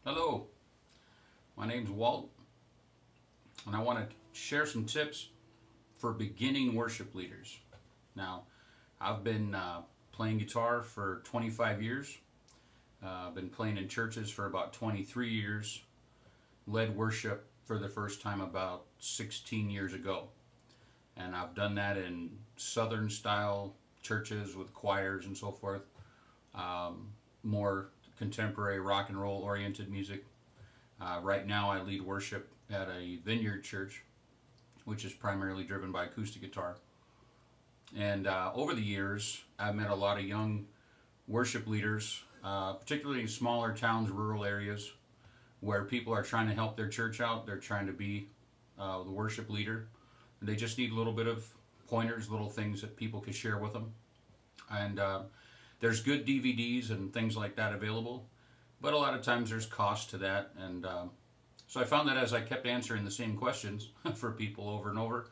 Hello, my name's Walt, and I want to share some tips for beginning worship leaders. Now, I've been playing guitar for 25 years. I've been playing in churches for about 23 years. Led worship for the first time about 16 years ago. And I've done that in Southern style churches with choirs and so forth. More contemporary rock and roll oriented music. Right now I lead worship at a vineyard church, which is primarily driven by acoustic guitar. And over the years, I've met a lot of young worship leaders, particularly in smaller towns, rural areas, where people are trying to help their church out. They're trying to be the worship leader. And they just need a little bit of pointers, little things that people can share with them. And there's good DVDs and things like that available, but a lot of times there's cost to that. And so I found that as I kept answering the same questions for people over and over,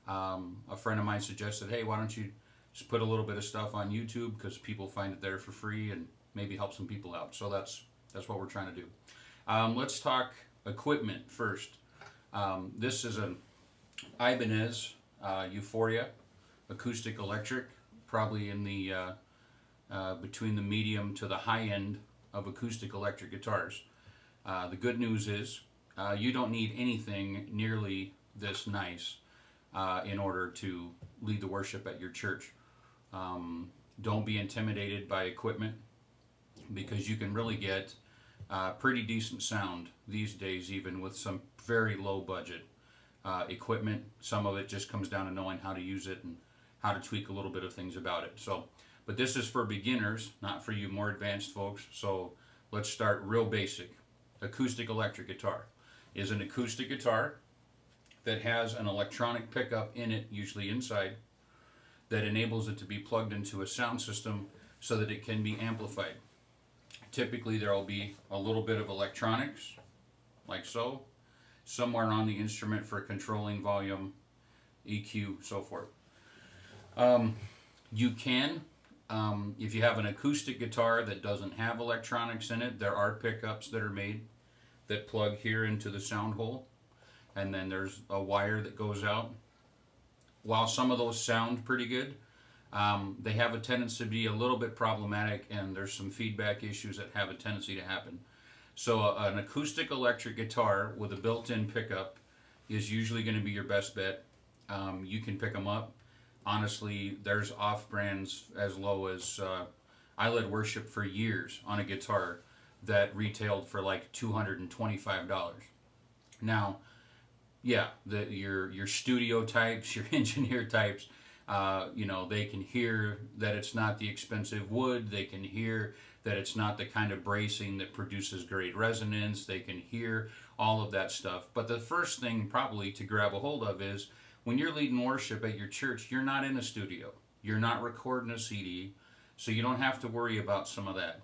a friend of mine suggested, hey, why don't you just put a little bit of stuff on YouTube, because people find it there for free and maybe help some people out. So that's what we're trying to do. Let's talk equipment first. This is an Ibanez Euphoria acoustic electric, probably in the between the medium to the high end of acoustic electric guitars. The good news is you don't need anything nearly this nice in order to lead the worship at your church. Don't be intimidated by equipment, because you can really get pretty decent sound these days, even with some very low budget equipment. Some of it just comes down to knowing how to use it and how to tweak a little bit of things about it. But this is for beginners, not for you more advanced folks. So let's start real basic. Acoustic electric guitar is an acoustic guitar that has an electronic pickup in it, usually inside, that enables it to be plugged into a sound system so that it can be amplified. Typically there will be a little bit of electronics, like so, somewhere on the instrument for controlling volume, EQ, so forth. You can, if you have an acoustic guitar that doesn't have electronics in it, there are pickups that are made that plug here into the sound hole, and then there's a wire that goes out. While some of those sound pretty good, they have a tendency to be a little bit problematic, and there's some feedback issues that have a tendency to happen. So an acoustic electric guitar with a built-in pickup is usually going to be your best bet. You can pick them up. Honestly, there's off-brands as low as, I led worship for years on a guitar that retailed for like $225. Now, yeah, your studio types, your engineer types, you know, they can hear that it's not the expensive wood. They can hear that it's not the kind of bracing that produces great resonance. They can hear all of that stuff. But the first thing probably to grab a hold of is, when you're leading worship at your church, you're not in a studio. You're not recording a CD, so you don't have to worry about some of that.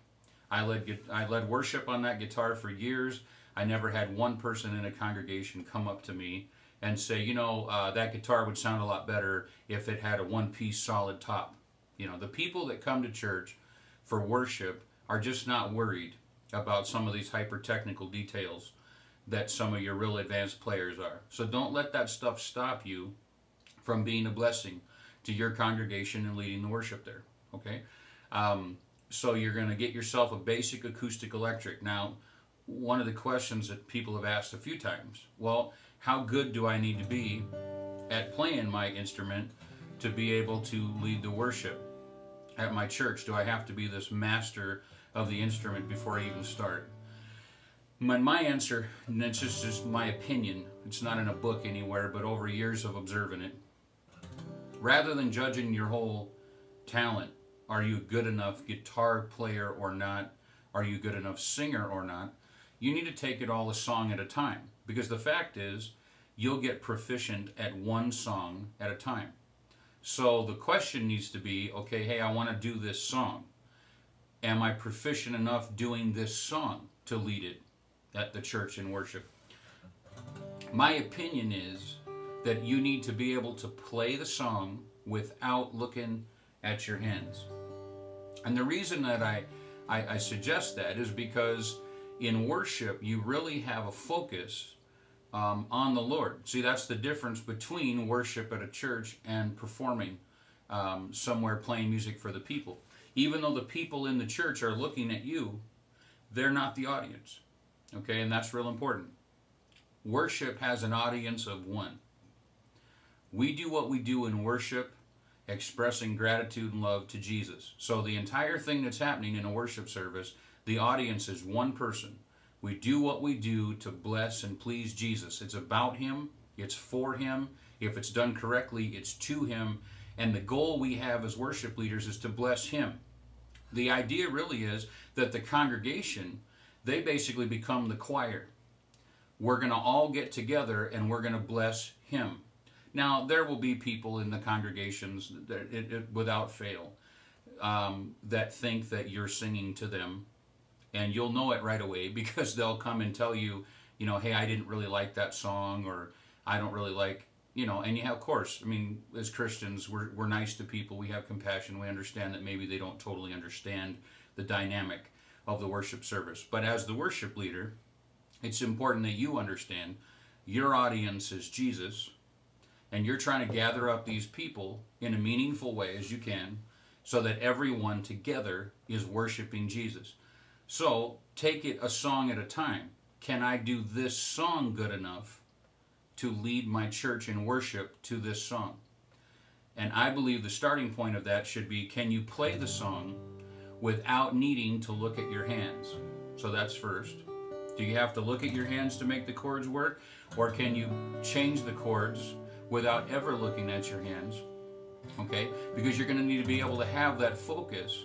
I led worship on that guitar for years. I never had one person in a congregation come up to me and say, you know, that guitar would sound a lot better if it had a one-piece solid top. You know, the people that come to church for worship are just not worried about some of these hyper-technical details that some of your real advanced players are. So don't let that stuff stop you from being a blessing to your congregation and leading the worship there, okay? So you're going to get yourself a basic acoustic electric. Now, one of the questions that people have asked a few times, well, how good do I need to be at playing my instrument to be able to lead the worship at my church? Do I have to be this master of the instrument before I even start? My answer, and it's just my opinion, it's not in a book anywhere, but over years of observing it, rather than judging your whole talent, are you a good enough guitar player or not, are you a good enough singer or not, you need to take it all a song at a time. Because the fact is, you'll get proficient at one song at a time. So the question needs to be, okay, hey, I want to do this song. Am I proficient enough doing this song to lead it at the church in worship? My opinion is that you need to be able to play the song without looking at your hands. And the reason that I suggest that is because in worship, you really have a focus on the Lord. See, that's the difference between worship at a church and performing somewhere playing music for the people. Even though the people in the church are looking at you, they're not the audience. Okay, and that's real important. Worship has an audience of one. We do what we do in worship, expressing gratitude and love to Jesus. So the entire thing that's happening in a worship service, the audience is one person. We do what we do to bless and please Jesus. It's about Him. It's for Him. If it's done correctly, it's to Him. And the goal we have as worship leaders is to bless Him. The idea really is that the congregation, they basically become the choir. We're going to all get together and we're going to bless Him. Now, there will be people in the congregations, without fail, that think that you're singing to them. And you'll know it right away because they'll come and tell you, you know, hey, I didn't really like that song, or I don't really like, you know, and of course, I mean, as Christians, we're nice to people. We have compassion. We understand that maybe they don't totally understand the dynamic of the worship service. But as the worship leader, it's important that you understand your audience is Jesus, and you're trying to gather up these people in a meaningful way as you can so that everyone together is worshiping Jesus. So take it a song at a time. Can I do this song good enough to lead my church in worship to this song? And I believe the starting point of that should be, can you play the song without needing to look at your hands? So that's first. Do you have to look at your hands to make the chords work? Or can you change the chords without ever looking at your hands? Okay? Because you're going to need to be able to have that focus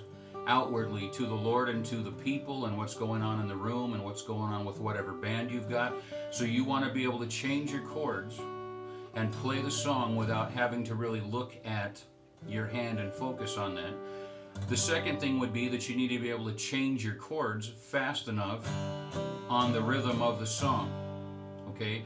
outwardly to the Lord and to the people and what's going on in the room and what's going on with whatever band you've got. So you want to be able to change your chords and play the song without having to really look at your hand and focus on that. The second thing would be that you need to be able to change your chords fast enough on the rhythm of the song. Okay?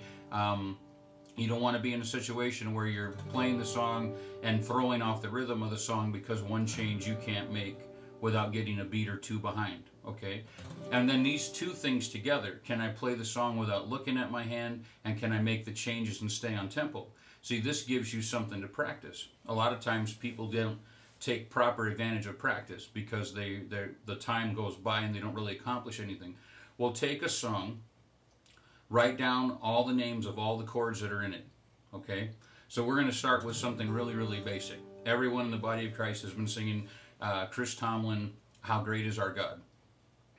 You don't want to be in a situation where you're playing the song and throwing off the rhythm of the song because one change you can't make without getting a beat or two behind, okay? And then these two things together, can I play the song without looking at my hand, and can I make the changes and stay on tempo? See, this gives you something to practice. A lot of times people don't take proper advantage of practice because the time goes by and they don't really accomplish anything. Well, take a song, write down all the names of all the chords that are in it, okay? So we're going to start with something really, really basic. Everyone in the body of Christ has been singing Chris Tomlin, How Great Is Our God.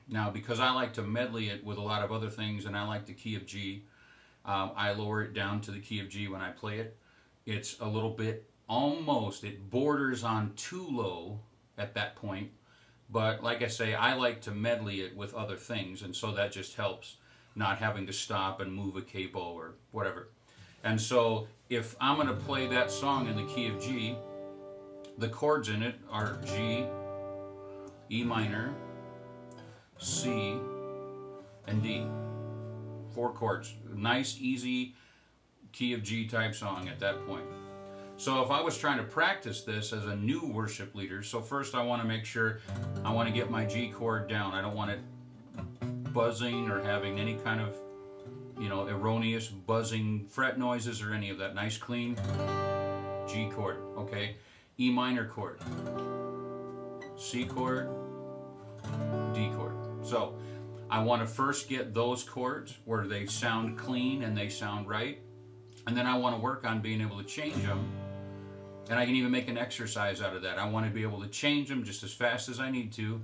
Now, because I like to medley it with a lot of other things, and I like the key of G, I lower it down to the key of G when I play it. It's a little bit, almost, it borders on too low at that point. But like I say, I like to medley it with other things, and so that just helps not having to stop and move a capo or whatever. And so if I'm going to play that song in the key of G, the chords in it are G, E minor, C, and D. 4 chords. Nice, easy key of G type song at that point. So if I was trying to practice this as a new worship leader, so first I want to make sure I want to get my G chord down. I don't want it buzzing or having any kind of, you know, erroneous buzzing fret noises or any of that. Nice, clean G chord, okay? E minor chord, C chord, D chord. So I want to first get those chords where they sound clean and they sound right, and then I want to work on being able to change them, and I can even make an exercise out of that. I want to be able to change them just as fast as I need to.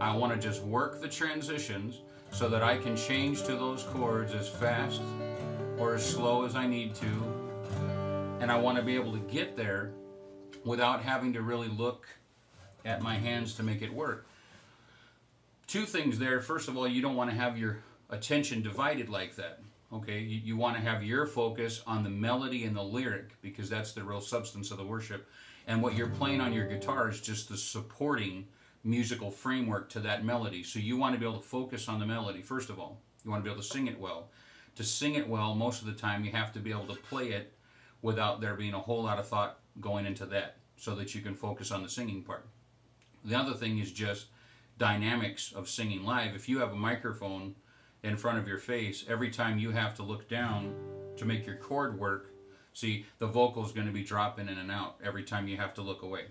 I want to just work the transitions so that I can change to those chords as fast or as slow as I need to. And I want to be able to get there without having to really look at my hands to make it work. 2 things there. First of all, you don't want to have your attention divided like that. Okay, you want to have your focus on the melody and the lyric, because that's the real substance of the worship. And what you're playing on your guitar is just the supporting musical framework to that melody. So you want to be able to focus on the melody, first of all. You want to be able to sing it well. To sing it well, most of the time you have to be able to play it without there being a whole lot of thought going into that, so that you can focus on the singing part. The other thing is just dynamics of singing live. If you have a microphone in front of your face, every time you have to look down to make your chord work, see, the vocal is going to be dropping in and out every time you have to look away.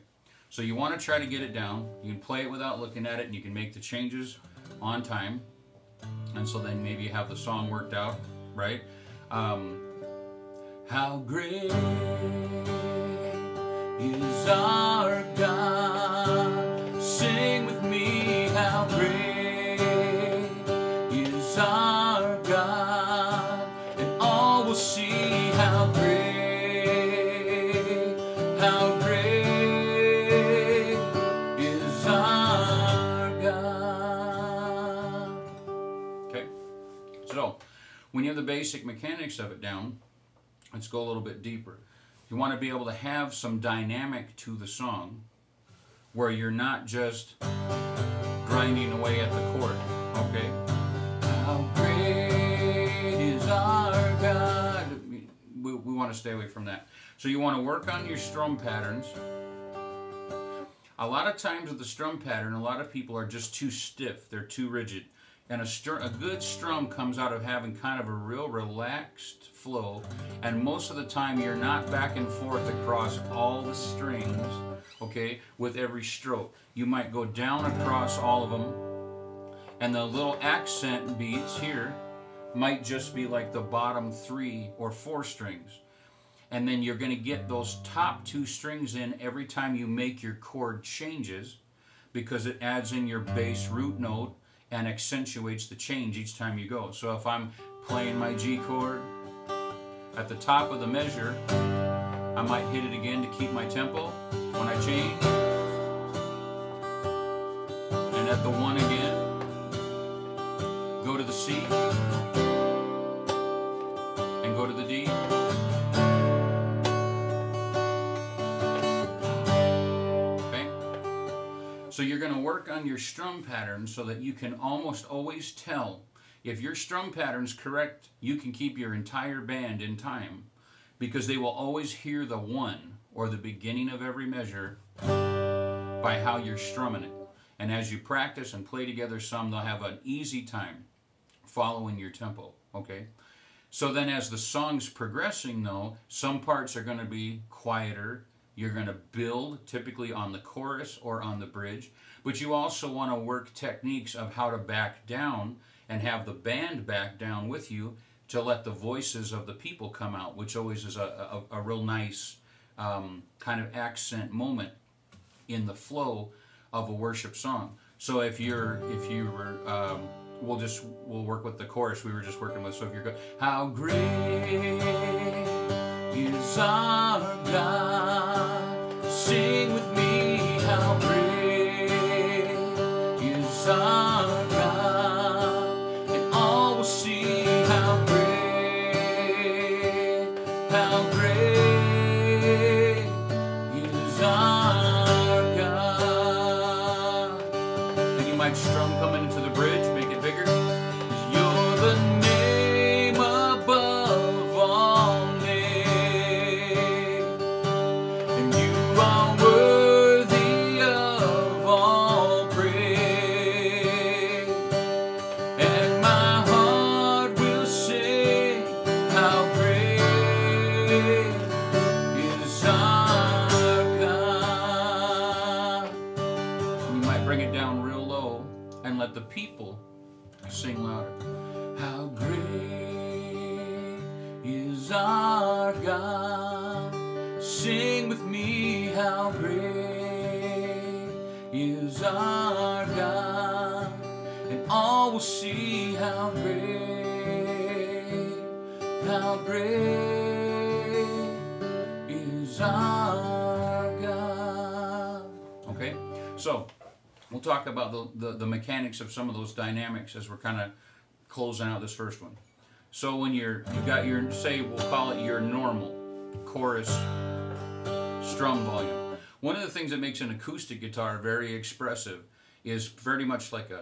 So you want to try to get it down. You can play it without looking at it, and you can make the changes on time. And so then maybe you have the song worked out, right? How great is our God? Sing with me, how great is our God, and all will see how great is our God. Okay, so when you have the basic mechanics of it down, let's go a little bit deeper. You want to be able to have some dynamic to the song where you're not just grinding away at the chord, okay? How great is our God. We want to stay away from that. So you want to work on your strum patterns. A lot of times with the strum pattern, a lot of people are just too stiff. They're too rigid. And a good strum comes out of having kind of a real relaxed flow, and most of the time you're not back and forth across all the strings, okay, with every stroke. You might go down across all of them, and the little accent beats here might just be like the bottom 3 or 4 strings. And then you're going to get those top 2 strings in every time you make your chord changes, because it adds in your bass root note and accentuates the change each time you go. So if I'm playing my G chord, at the top of the measure, I might hit it again to keep my tempo when I change. And at the 1 again, go to the C, and go to the D. So you're going to work on your strum pattern so that you can almost always tell. If your strum pattern's correct, you can keep your entire band in time, because they will always hear the 1 or the beginning of every measure by how you're strumming it. And as you practice and play together some, they'll have an easy time following your tempo, okay? So then as the song's progressing though, some parts are going to be quieter. You're going to build typically on the chorus or on the bridge, but you also want to work techniques of how to back down and have the band back down with you to let the voices of the people come out, which always is a real nice kind of accent moment in the flow of a worship song. So if you were we'll work with the chorus we were just working with. So if you're good, how great is our God, sing with me, how great is our God, and all will see how great is our God. And you might strum coming into the bridge, make it bigger. You're the name above all names, and you are worthy of all praise. And my heart will sing, how great is our God. And you might bring it down real low and let the people sing louder. How great is our God, sing with me, how great is our God, and all will see how great is our God. Okay, so we'll talk about the mechanics of some of those dynamics as we're kind of closing out this first one. So when you've got your, say, we'll call it your normal chorus strum volume. One of the things that makes an acoustic guitar very expressive is very much like